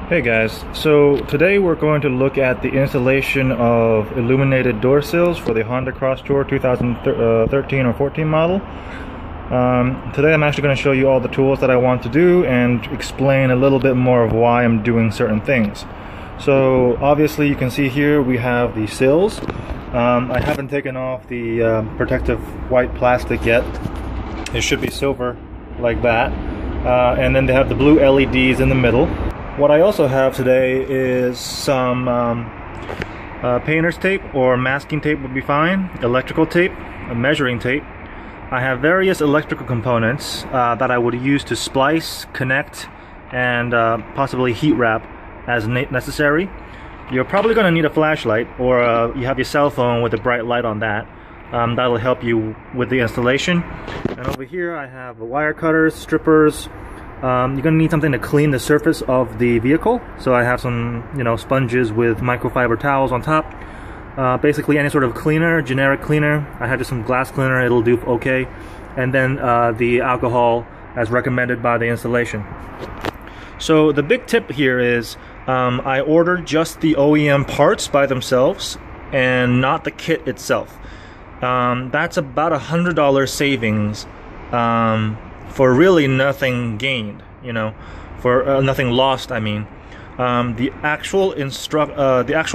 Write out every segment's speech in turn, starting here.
Hey guys, so today we're going to look at the installation of illuminated door sills for the Honda Crosstour 2013 or 14 model. Today I'm actually going to show you all the tools that I want to do and explain a little bit more of why I'm doing certain things. So obviously you can see here we have the sills. I haven't taken off the protective white plastic yet. It should be silver like that. And then they have the blue LEDs in the middle. What I also have today is some painter's tape or masking tape would be fine, electrical tape, a measuring tape. I have various electrical components that I would use to splice, connect, and possibly heat wrap as necessary. You're probably going to need a flashlight, or you have your cell phone with a bright light on that. That'll help you with the installation. And over here I have wire cutters, strippers. You're going to need something to clean the surface of the vehicle. So I have some, sponges with microfiber towels on top. Basically any sort of cleaner, generic cleaner. I have just some glass cleaner, it'll do okay. And then the alcohol as recommended by the installation. So the big tip here is I ordered just the OEM parts by themselves and not the kit itself. That's about $100 savings for really nothing gained, for nothing lost. I mean, the actual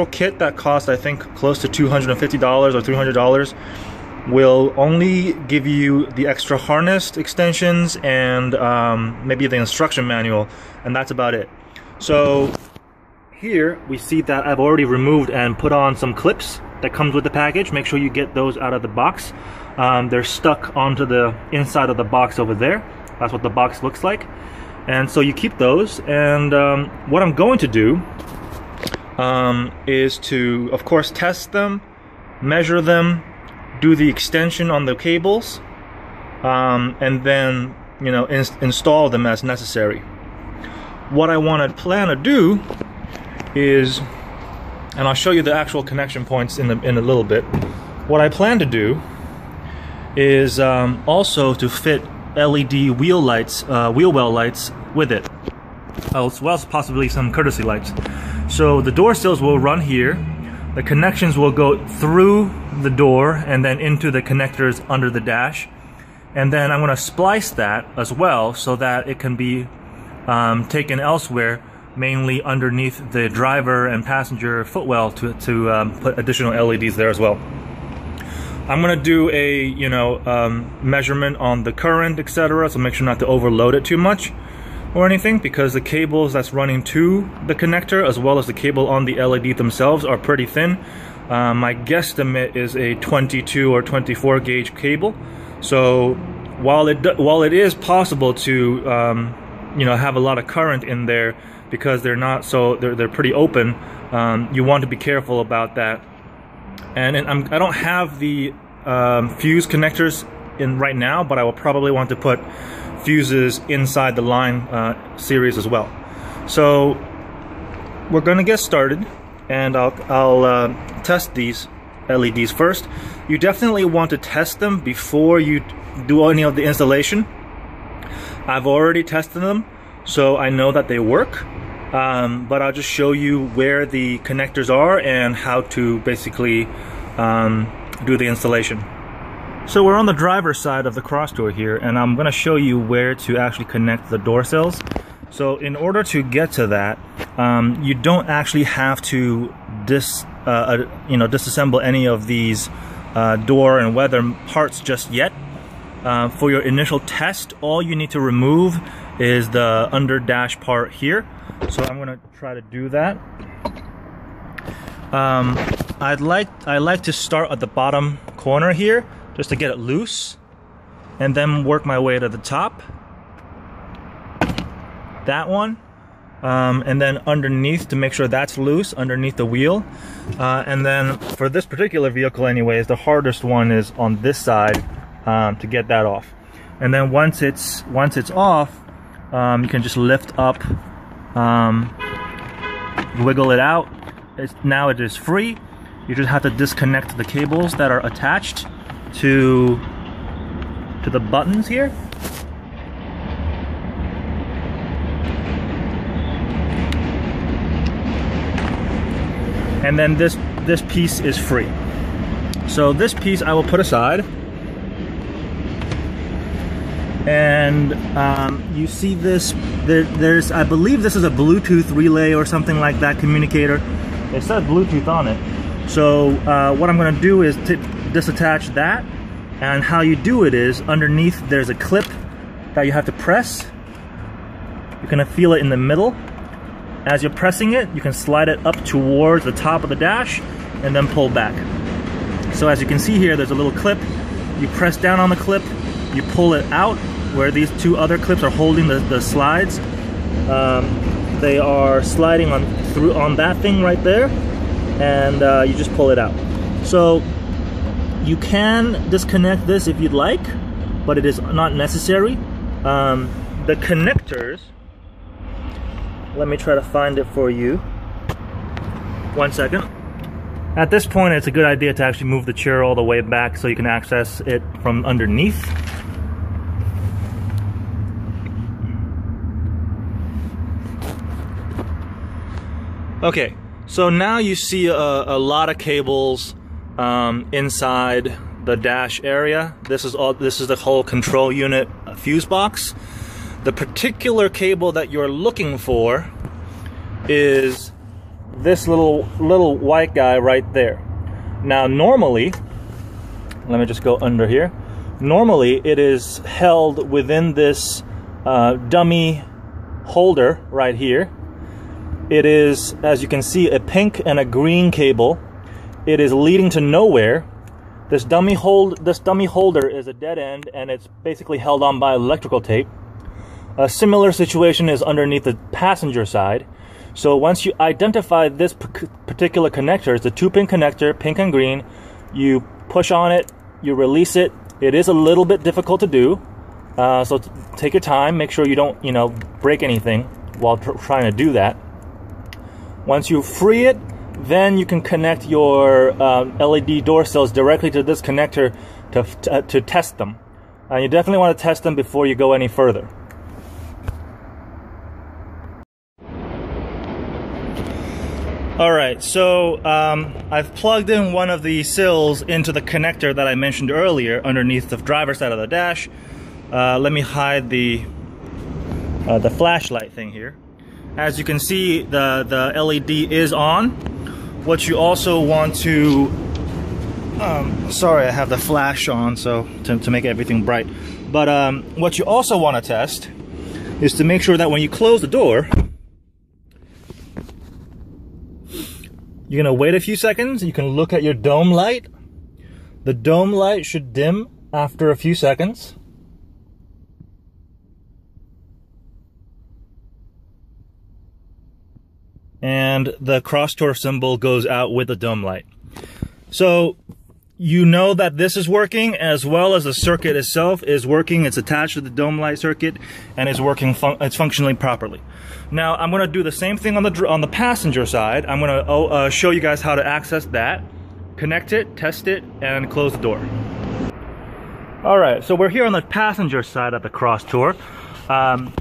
kit that cost I think close to $250 or $300 will only give you the extra harness extensions and maybe the instruction manual, and that's about it. So here we see that I've already removed and put on some clips that comes with the package. Make sure you get those out of the box. They're stuck onto the inside of the box over there. That's what the box looks like. And so you keep those, and what I'm going to do is to, of course, test them, measure them, do the extension on the cables, and then install them as necessary. What I want to plan to do is, and I'll show you the actual connection points in a little bit. What I plan to do is also to fit LED wheel lights, wheel well lights with it, as well as possibly some courtesy lights. So the door sills will run here. The connections will go through the door and then into the connectors under the dash. And then I'm going to splice that as well so that it can be taken elsewhere, mainly underneath the driver and passenger footwell to put additional LEDs there as well. I'm going to do a measurement on the current, etc., so make sure not to overload it too much or anything, because the cables that's running to the connector as well as the cable on the LED themselves are pretty thin. My guesstimate is a 22 or 24 gauge cable. So while it is possible to have a lot of current in there, because they're pretty open, you want to be careful about that. And I don't have the fuse connectors in right now, but I will probably want to put fuses inside the line series as well. So we're going to get started, and I'll test these LEDs first. You definitely want to test them before you do any of the installation. I've already tested them, so I know that they work. But I'll just show you where the connectors are and how to basically do the installation. So we're on the driver's side of the Crosstour here, and I'm going to show you where to actually connect the door sills. So in order to get to that, you don't actually have to disassemble any of these door and weather parts just yet. For your initial test, all you need to remove is the under dash part here. So I'm going to try to do that. I like to start at the bottom corner here just to get it loose, and then work my way to the top. That one, and then underneath to make sure that's loose underneath the wheel. And then for this particular vehicle, anyways, the hardest one is on this side to get that off. And then once it's off, you can just lift up. Wiggle it out. Now it is free. You just have to disconnect the cables that are attached to the buttons here. and then this piece is free. So this piece I will put aside. And you see this, there's, I believe this is a Bluetooth relay or something like that, communicator. It says Bluetooth on it. So what I'm going to do is disattach that, and how you do it is underneath there's a clip that you have to press. You're going to feel it in the middle. As you're pressing it, you can slide it up towards the top of the dash and then pull back. So as you can see here, there's a little clip. You press down on the clip, you pull it out where these two other clips are holding the slides. They are sliding on that thing right there, and you just pull it out. So you can disconnect this if you'd like, but it is not necessary. The connectors, let me try to find it for you. 1 second. At this point, it's a good idea to actually move the chair all the way back so you can access it from underneath. Okay, so now you see a lot of cables inside the dash area. This is the whole control unit fuse box. The particular cable that you're looking for is this little white guy right there. Now normally, let me just go under here. Normally it is held within this dummy holder right here. It is, as you can see, a pink and a green cable. It is leading to nowhere. This dummy holder is a dead end, and it's basically held on by electrical tape. A similar situation is underneath the passenger side. So once you identify this particular connector, it's a 2-pin connector, pink and green. You push on it, you release it. It is a little bit difficult to do, so take your time. Make sure you don't, break anything while trying to do that. Once you free it, then you can connect your LED door sills directly to this connector to test them. You definitely want to test them before you go any further. Alright, so I've plugged in one of the sills into the connector that I mentioned earlier underneath the driver's side of the dash. Let me hide the flashlight thing here. As you can see, the LED is on. What you also want to, sorry, I have the flash on so to make everything bright. But what you also want to test is to make sure that when you close the door, you're gonna wait a few seconds. You can look at your dome light. The dome light should dim after a few seconds. And the Crosstour symbol goes out with the dome light. So you know that this is working, as well as the circuit itself is working. It's attached to the dome light circuit and is working. It's functioning properly. Now I'm going to do the same thing on the passenger side. I'm going to show you guys how to access that, connect it, test it, and close the door. All right, so we're here on the passenger side of the Crosstour.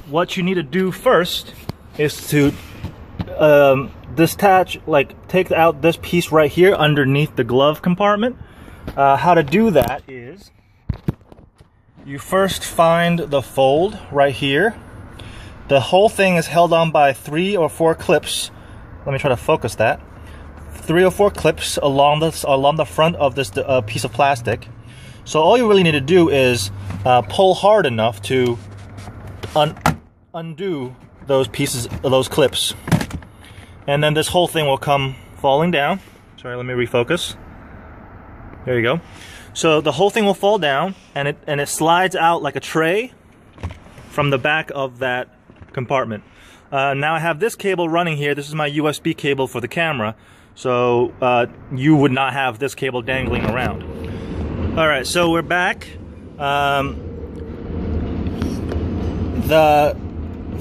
What you need to do first is to detach, take out this piece right here underneath the glove compartment. How to do that is you first find the fold right here. The whole thing is held on by 3 or 4 clips. Let me try to focus that. 3 or 4 clips along the front of this piece of plastic. So all you really need to do is pull hard enough to undo those clips. And then this whole thing will come falling down. Sorry, let me refocus. There you go. So the whole thing will fall down, and it slides out like a tray from the back of that compartment. Now I have this cable running here. This is my USB cable for the camera. So you would not have this cable dangling around. All right, so we're back.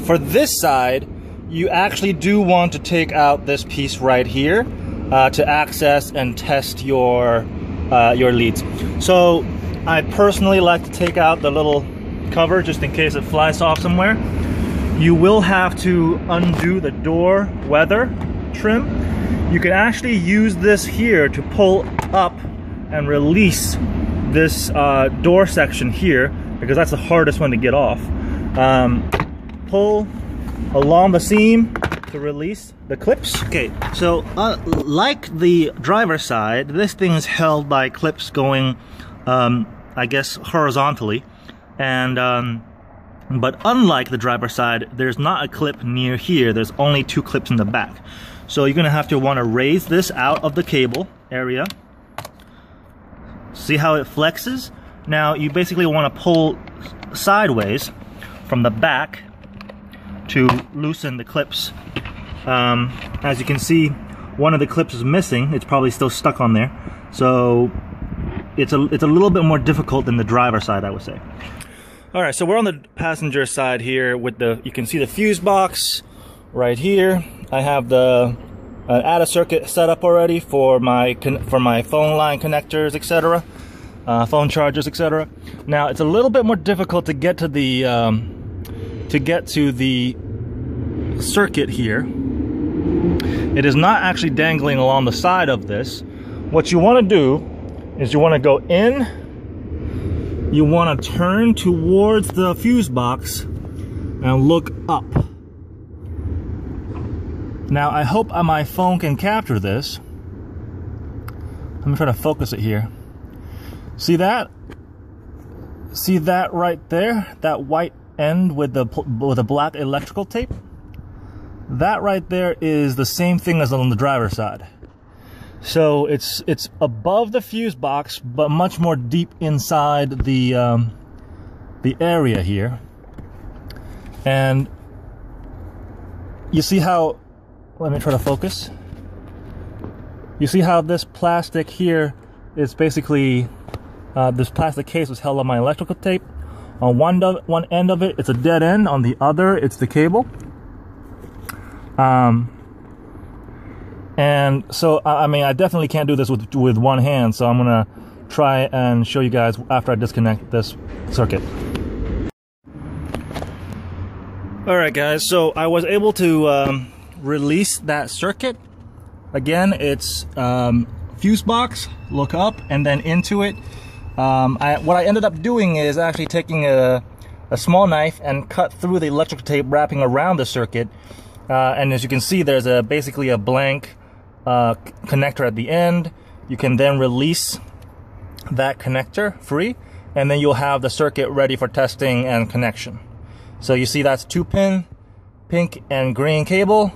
For this side, you actually do want to take out this piece right here to access and test your leads. So I personally like to take out the little cover just in case it flies off somewhere. You will have to undo the door weather trim, you can actually use this here to pull up and release this door section here, because that's the hardest one to get off. Pull along the seam to release the clips. Okay, so like the driver's side, this thing is held by clips going, I guess, horizontally, and but unlike the driver's side, there's not a clip near here. There's only 2 clips in the back. So you're gonna have to want to raise this out of the cable area. See how it flexes? Now you basically want to pull sideways from the back to loosen the clips. As you can see, one of the clips is missing. It's probably still stuck on there. So it's a little bit more difficult than the driver's side, I would say. All right, so we're on the passenger side here with you can see the fuse box right here. I have the ADA circuit set up already for my phone line connectors, etc., phone chargers, etc. Now it's a little bit more difficult to get to the circuit here. It is not actually dangling along the side of this. What you want to do is you want to go in. You want to turn towards the fuse box and look up. Now I hope my phone can capture this. I'm trying to focus it here. See that? See that right there? That white end with the black electrical tape? That right there is the same thing as on the driver's side. So it's above the fuse box, but much more deep inside the area here. And you see how, let me try to focus. You see how this plastic here is basically, this plastic case was held on my electrical tape. On one end of it, it's a dead end. On the other, it's the cable. And so, I mean, I definitely can't do this with one hand, so I'm gonna try and show you guys after I disconnect this circuit. Alright guys, so I was able to release that circuit. Again, it's fuse box, look up, and then into it. What I ended up doing is actually taking a small knife and cut through the electrical tape wrapping around the circuit. And as you can see, there's basically a blank connector at the end. You can then release that connector free, and then you'll have the circuit ready for testing and connection. So you see that's 2-pin pink and green cable,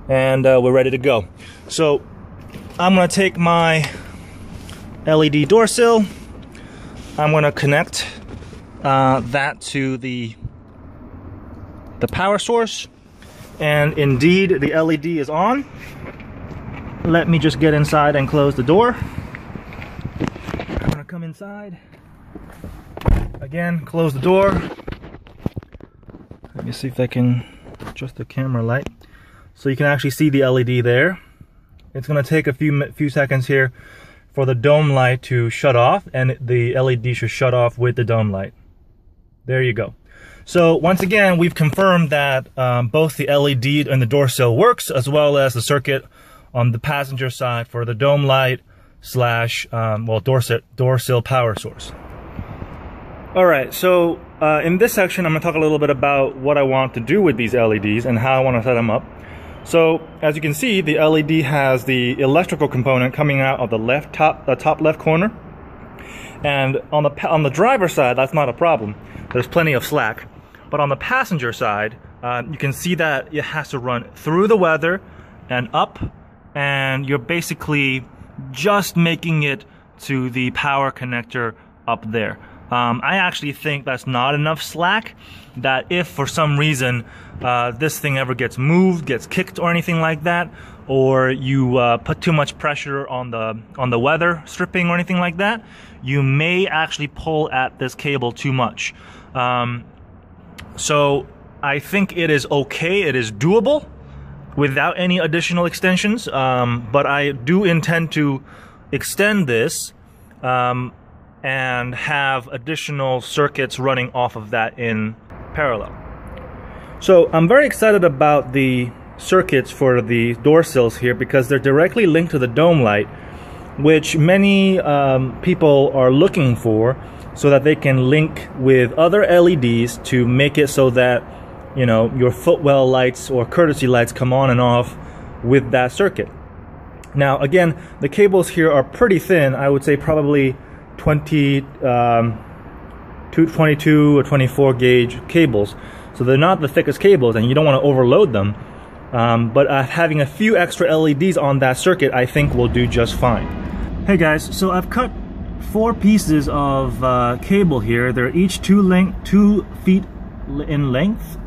and we're ready to go. So I'm going to take my LED door sill. I'm going to connect that to the power source, and indeed the LED is on. Let me just get inside and close the door. I'm gonna come inside. Again, close the door. Let me see if I can adjust the camera light. So you can actually see the LED there. It's gonna take a few seconds here for the dome light to shut off, and the LED should shut off with the dome light. There you go. So once again, we've confirmed that both the LED and the door sill works, as well as the circuit on the passenger side for the dome light slash door sill power source. All right, so in this section, I'm gonna talk a little bit about what I want to do with these LEDs and how I want to set them up. So as you can see, the LED has the electrical component coming out of the top left corner, and on the driver's side, that's not a problem. There's plenty of slack. But on the passenger side, you can see that it has to run through the weather and up, and you're basically just making it to the power connector up there. I actually think that's not enough slack, that if for some reason this thing ever gets moved, gets kicked or anything like that, or you put too much pressure on the weather stripping or anything like that, you may actually pull at this cable too much. So I think it is okay, it is doable without any additional extensions, but I do intend to extend this and have additional circuits running off of that in parallel. So I'm very excited about the circuits for the door sills here because they're directly linked to the dome light, which many people are looking for, so that they can link with other LEDs to make it so that, you know, your footwell lights or courtesy lights come on and off with that circuit. Now again, the cables here are pretty thin. I would say probably 22 or 24 gauge cables, so they're not the thickest cables and you don't want to overload them, but having a few extra LEDs on that circuit I think will do just fine. Hey guys, so I've cut 4 pieces of cable here. They're each 2 feet in length.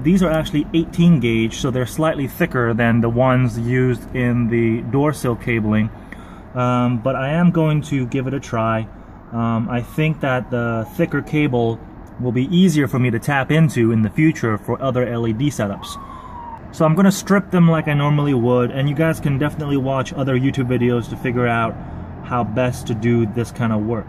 These are actually 18 gauge, so they're slightly thicker than the ones used in the door sill cabling, but I am going to give it a try. I think that the thicker cable will be easier for me to tap into in the future for other LED setups. So I'm going to strip them like I normally would, and you guys can definitely watch other YouTube videos to figure out how best to do this kind of work.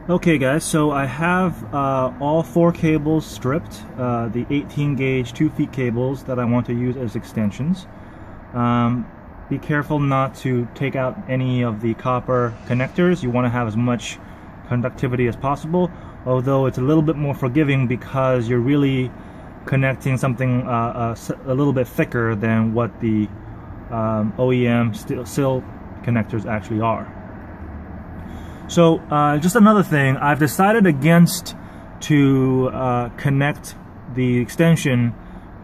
Okay guys, so I have all 4 cables stripped, the 18 gauge 2 feet cables that I want to use as extensions. Be careful not to take out any of the copper connectors. You want to have as much conductivity as possible, although it's a little bit more forgiving because you're really connecting something a little bit thicker than what the OEM sill connectors actually are. So just another thing, I've decided against to connect the extension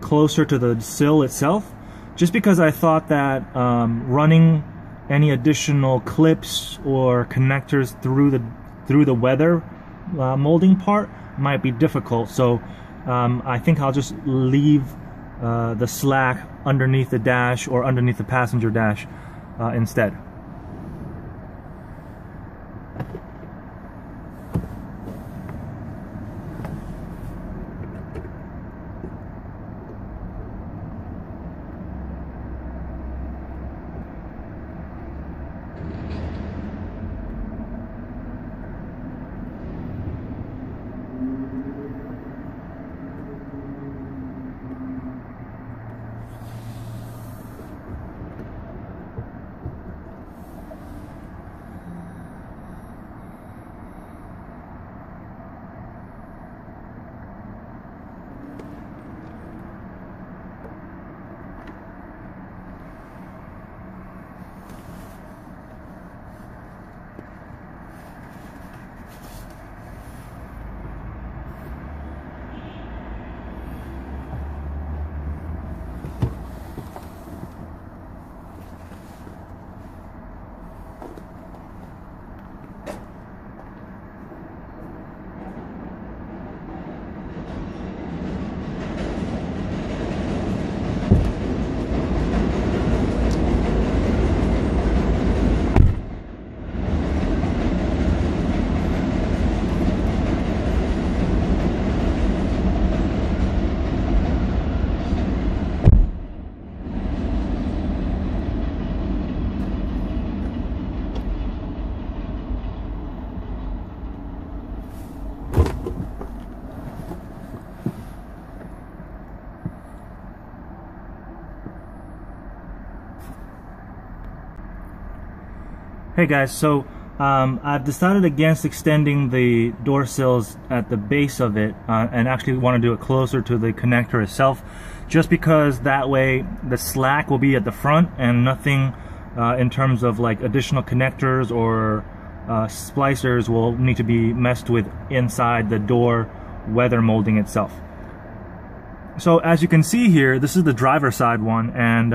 closer to the sill itself, just because I thought that running any additional clips or connectors through the weather molding part might be difficult. So I think I'll just leave the slack underneath the dash or underneath the passenger dash instead. Hey guys, so I've decided against extending the door sills at the base of it and actually want to do it closer to the connector itself, just because that way the slack will be at the front and nothing in terms of like additional connectors or splicers will need to be messed with inside the door weather molding itself. So as you can see here, this is the driver side one, and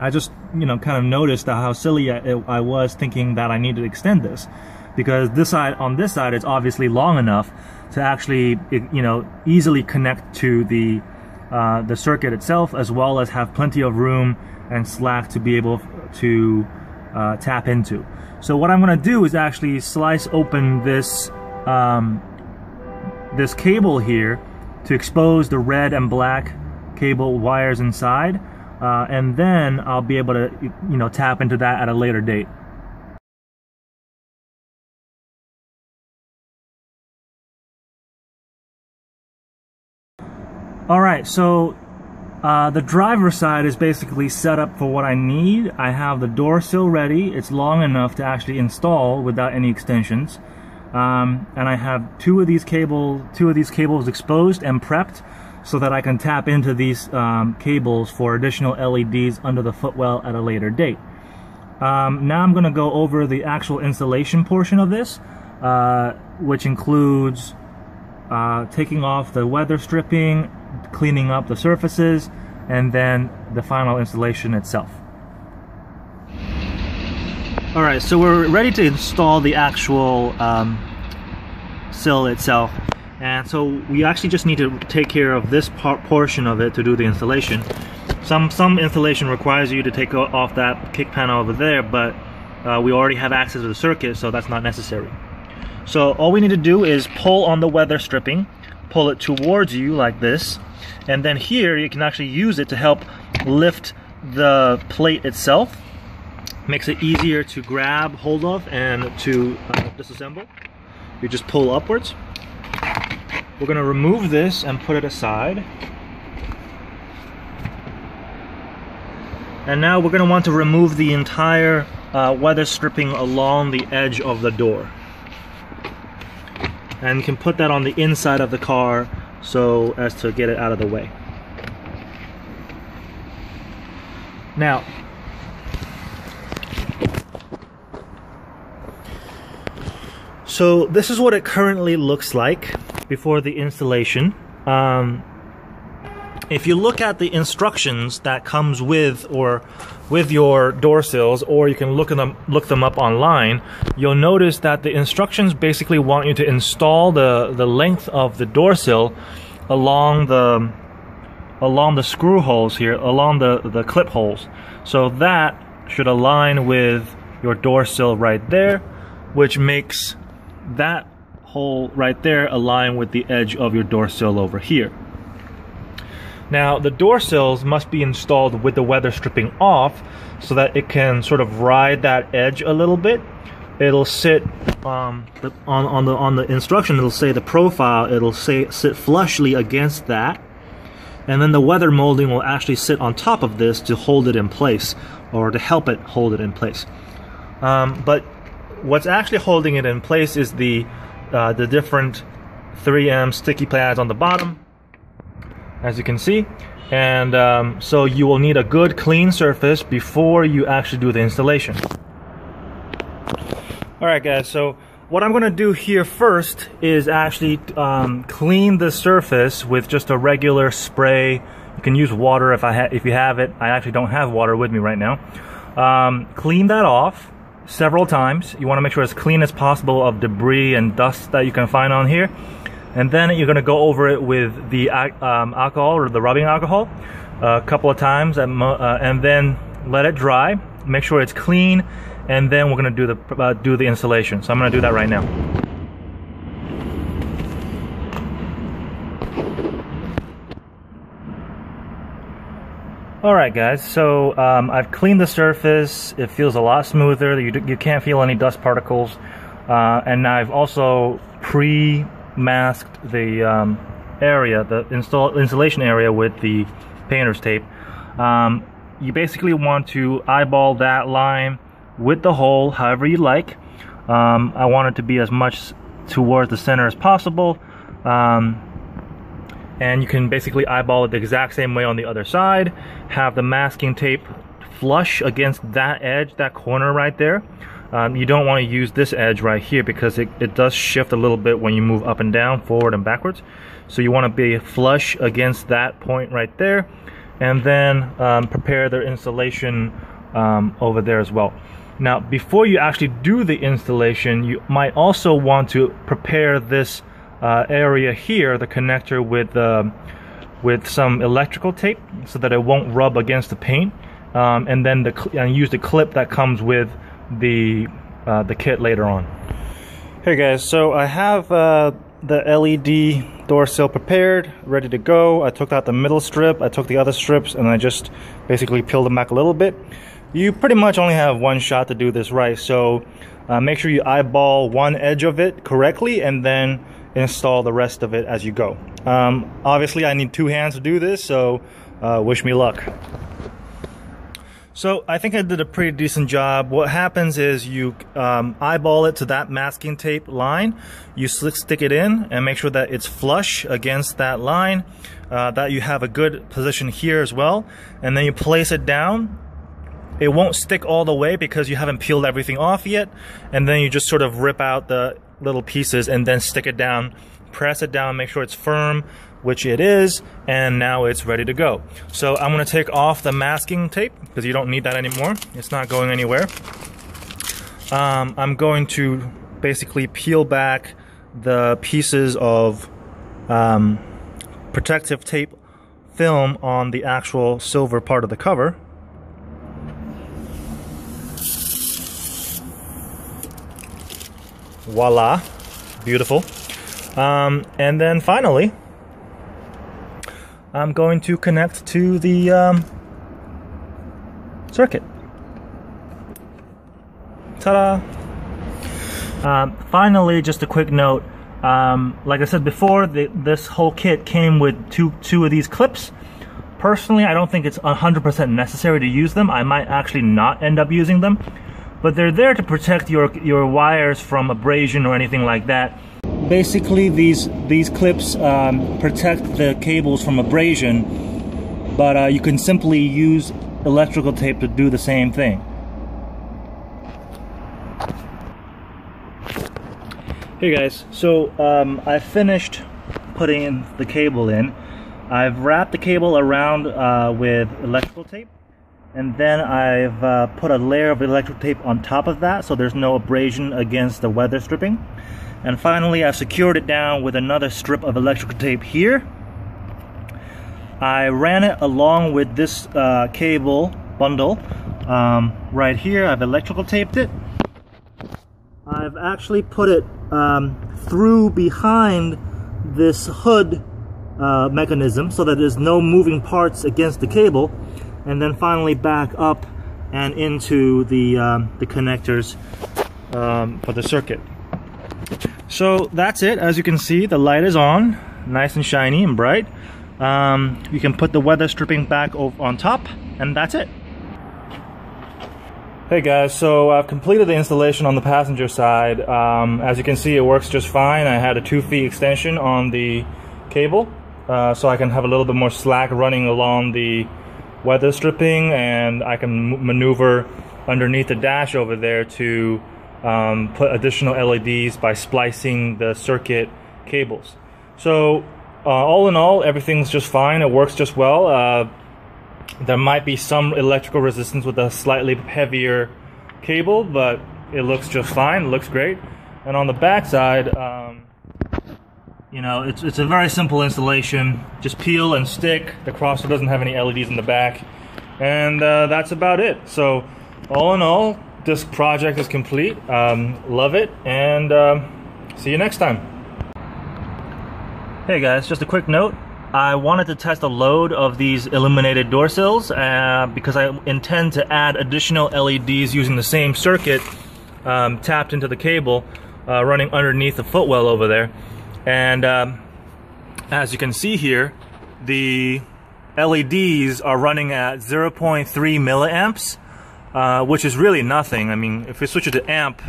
I just, you know, kind of noticed how silly I was thinking that I needed to extend this, because this side, on this side, it's obviously long enough to actually, you know, easily connect to the circuit itself, as well as have plenty of room and slack to be able to tap into. So what I'm going to do is actually slice open this this cable here to expose the red and black cable wires inside. And then I'll be able to, you know, tap into that at a later date. Alright, so the driver's side is basically set up for what I need. I have the door sill ready. It's long enough to actually install without any extensions. And I have two of these cables exposed and prepped so that I can tap into these cables for additional LEDs under the footwell at a later date. Now I'm going to go over the actual installation portion of this, which includes taking off the weather stripping, cleaning up the surfaces, and then the final installation itself. Alright, so we're ready to install the actual sill itself, and so we actually just need to take care of this portion of it to do the installation. Some installation requires you to take off that kick panel over there, but we already have access to the circuit, so that's not necessary. So all we need to do is pull on the weather stripping, pull it towards you like this, and then here you can actually use it to help lift the plate itself. Makes it easier to grab hold of and to disassemble. You just pull upwards. We're going to remove this and put it aside. And now we're going to want to remove the entire weather stripping along the edge of the door. And you can put that on the inside of the car so as to get it out of the way. Now, so this is what it currently looks like before the installation. If you look at the instructions that comes with your door sills, or you can look them up online, you'll notice that the instructions basically want you to install the length of the door sill along the screw holes here, along the clip holes. So that should align with your door sill right there, which makes that hole right there align with the edge of your door sill over here. Now, the door sills must be installed with the weather stripping off so that it can sort of ride that edge a little bit. It'll sit on the instruction, it'll say the profile, it'll say sit flushly against that, and then the weather molding will actually sit on top of this to hold it in place, or to help it hold it in place. But what's actually holding it in place is the different 3M sticky pads on the bottom, as you can see. And so you will need a good clean surface before you actually do the installation. Alright guys, so what I'm going to do here first is actually clean the surface with just a regular spray. You can use water if you have it. I actually don't have water with me right now. Clean that off several times. You want to make sure it's clean as possible of debris and dust that you can find on here. And then you're going to go over it with the alcohol, or the rubbing alcohol, a couple of times, and then let it dry. Make sure it's clean, and then we're going to do the installation. So I'm going to do that right now. Alright guys, so I've cleaned the surface. It feels a lot smoother. You can't feel any dust particles. And I've also pre-masked the area, the installation area, with the painter's tape. You basically want to eyeball that line with the hole however you like. I want it to be as much towards the center as possible. And you can basically eyeball it the exact same way on the other side. Have the masking tape flush against that edge, that corner right there. You don't want to use this edge right here because it does shift a little bit when you move up and down, forward and backwards. So you want to be flush against that point right there, and then prepare the installation over there as well. Now, before you actually do the installation, you might also want to prepare this area here, the connector, with some electrical tape so that it won't rub against the paint, and then use the clip that comes with the kit later on. Hey guys, so I have the LED door sill prepared, ready to go. I took out the middle strip, I took the other strips, and I just basically peeled them back a little bit. You pretty much only have one shot to do this right, so make sure you eyeball one edge of it correctly, and then install the rest of it as you go. Obviously I need 2 hands to do this, so wish me luck. So I think I did a pretty decent job. What happens is you eyeball it to that masking tape line, you stick it in and make sure that it's flush against that line, that you have a good position here as well, and then you place it down. It won't stick all the way because you haven't peeled everything off yet, and then you just sort of rip out the little pieces and then stick it down, press it down, make sure it's firm, which it is, and now it's ready to go. So I'm going to take off the masking tape because you don't need that anymore. It's not going anywhere. I'm going to basically peel back the pieces of protective tape film on the actual silver part of the cover. Voila, beautiful. And then finally, I'm going to connect to the circuit. Ta-da! Finally, just a quick note. Like I said before, this whole kit came with two of these clips. Personally, I don't think it's 100% necessary to use them. I might actually not end up using them, but they're there to protect your wires from abrasion or anything like that. Basically, these clips protect the cables from abrasion, but you can simply use electrical tape to do the same thing. Hey guys, so I finished putting the cable in. I've wrapped the cable around with electrical tape, and then I've put a layer of electrical tape on top of that so there's no abrasion against the weather stripping. And finally, I've secured it down with another strip of electrical tape here. I ran it along with this cable bundle right here. I've electrical taped it. I've actually put it through behind this hood mechanism so that there's no moving parts against the cable, and then finally back up and into the connectors for the circuit. So that's it. As you can see, the light is on, nice and shiny and bright. You can put the weather stripping back on top, and that's it. Hey guys, so I've completed the installation on the passenger side. As you can see, it works just fine. I had a 2 feet extension on the cable, so I can have a little bit more slack running along the weather stripping, and I can maneuver underneath the dash over there to put additional LEDs by splicing the circuit cables. So all in all, everything's just fine. It works just well. There might be some electrical resistance with a slightly heavier cable, but it looks just fine. It looks great. And on the back side, you know, it's a very simple installation. Just peel and stick. The Crosstour doesn't have any LEDs in the back, and that's about it. So all in all, this project is complete. Love it, and see you next time. Hey guys, just a quick note. I wanted to test a load of these illuminated door sills because I intend to add additional LEDs using the same circuit tapped into the cable running underneath the footwell over there. And as you can see here, the LEDs are running at 0.3 milliamps, which is really nothing. I mean, if we switch it to amp,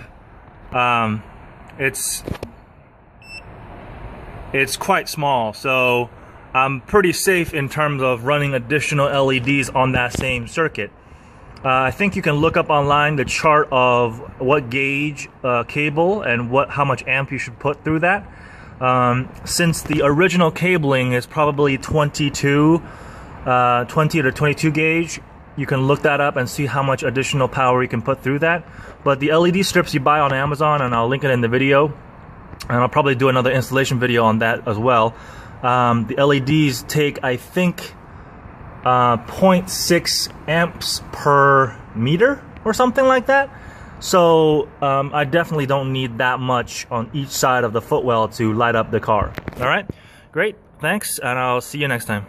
it's quite small. So I'm pretty safe in terms of running additional LEDs on that same circuit. I think you can look up online the chart of what gauge cable and how much amp you should put through that. Since the original cabling is probably 20 to 22 gauge, you can look that up and see how much additional power you can put through that. But the LED strips you buy on Amazon, and I'll link it in the video, and I'll probably do another installation video on that as well. The LEDs take, I think, 0.6 amps per meter or something like that. So I definitely don't need that much on each side of the footwell to light up the car. All right, great, thanks, and I'll see you next time.